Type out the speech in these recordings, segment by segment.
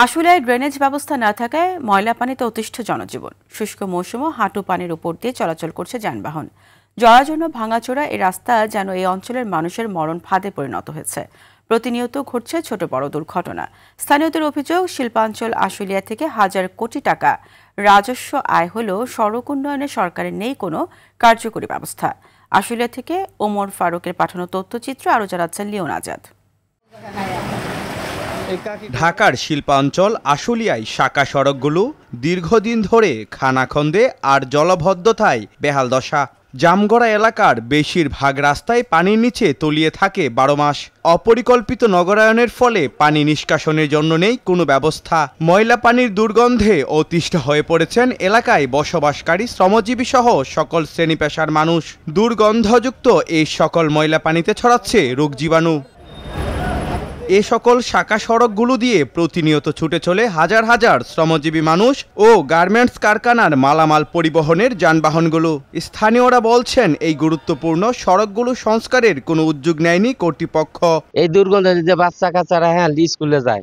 আশুলিয়ায় drainage ব্যবস্থা না থাকায় ময়লা পানিতে অতিষ্ঠ জনজীবন। শুষ্ক মৌসুমে হাঁটু পানির উপর দিয়ে চলাচল করছে যানবাহন। জরাজীর্ণ ভাঙাচোরা এই রাস্তা যেন এই অঞ্চলের মানুষের মরণ ফাঁদে পরিণত হয়েছে। প্রতিনিয়ত ঘটছে ছোট বড় দুর্ঘটনা। স্থানীয়দের অভিযোগ, শিল্পাঞ্চল আশুলিয়া থেকে হাজার কোটি টাকা রাজস্ব আয় হলেও সড়ক উন্নয়নে সরকারের নেই কোনো কার্যকরী ব্যবস্থা। আশুলিয়া থেকে ওমর ফারুকের পাঠানো তথ্যচিত্র আরও জানাচ্ছেন লিওন আজাদ। ঢাকার শিল্পাঞ্চল আশুলিয়ায় শাখা সড়কগুলো দীর্ঘদিন ধরে খানাখন্দে আর জলবদ্ধতায় বেহাল দশা। জামগড়া এলাকার বেশিরভাগ রাস্তায় পানির নিচে তলিয়ে থাকে 12 মাস। অপরিকল্পিত নগরায়নের ফলে পানি নিষ্কাশনের জন্য নেই কোনো ব্যবস্থা। ময়লা পানির দুর্গন্ধে অতিষ্ঠ হয়ে পড়েছেন এলাকায় বসবাসকারী শ্রমজীবী সহ সকল শ্রেণী পেশার মানুষ। দুর্গন্ধযুক্ত এই সকল ময়লা পানিতে ছড়াচ্ছে রোগ জীবাণু। এ সকল শাখা সড়কগুলো দিয়ে প্রতিনিয়ত ছুটে চলে হাজার হাজার শ্রমজীবী মানুষ ও গার্মেন্টস কারখানার মালামাল পরিবহনের যানবাহনগুলো। স্থানীয়রা বলছেন, এই গুরুত্বপূর্ণ সড়কগুলো সংস্কারের কোনো উদ্যোগ নেয়নি কর্তৃপক্ষ। এই দুর্গন্ধে যে বাচ্চা কাচ্চারা স্কুলে যায়,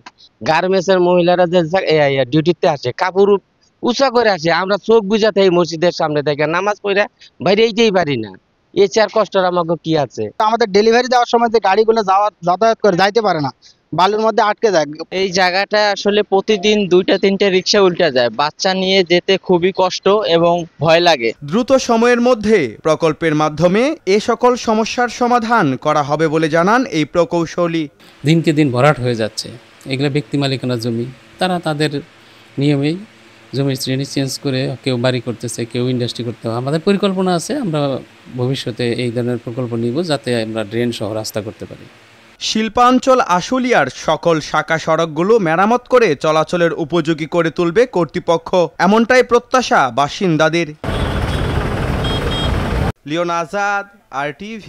গার্মেন্টসের মহিলারা যে ডিউটিতে আসে, কাপড় উঁচা করে আসে, আমরা চোখ বুঝাতে এই মসজিদের সামনে থেকে নামাজ পড়ে বাইরে এইতেই পারি না। এছাড়া আর কষ্ট আমাকে কি আছে? আমাদের ডেলিভারি দেওয়ার সময় যে গাড়িগুলো যাতায়াত করে যাইতে পারে না, বালুর মধ্যে আটকে যায়। এই জায়গাটা আসলে প্রতিদিন 2-3টে রিক্সা উল্টে যায়। বাচ্চা নিয়ে যেতে খুবই কষ্ট এবং ভয় লাগে। দ্রুত সময়ের মধ্যে প্রকল্পের মাধ্যমে এ সকল সমস্যার সমাধান করা হবে বলে জানান এই প্রকৌশলী। দিনকে দিন ভরাট হয়ে যাচ্ছে। এগুলো ব্যক্তি মালিকানার জমি, তারা তাদের নিয়মেই জমির শ্রেণী চেঞ্জ করে কেউ বাড়ি করতেছে, কেউ ইন্ডাস্ট্রি করতে হবে। আমাদের পরিকল্পনা আছে, আমরা ভবিষ্যতে এই ধরনের প্রকল্প নিব যাতে আমরা ড্রেন সহ রাস্তা করতে পারি। শিল্পাঞ্চল আশুলিয়ার সকল শাখা সড়কগুলো মেরামত করে চলাচলের উপযোগী করে তুলবে কর্তৃপক্ষ, এমনটাই প্রত্যাশা বাসিন্দাদের। লিওন আজাদ, RTV।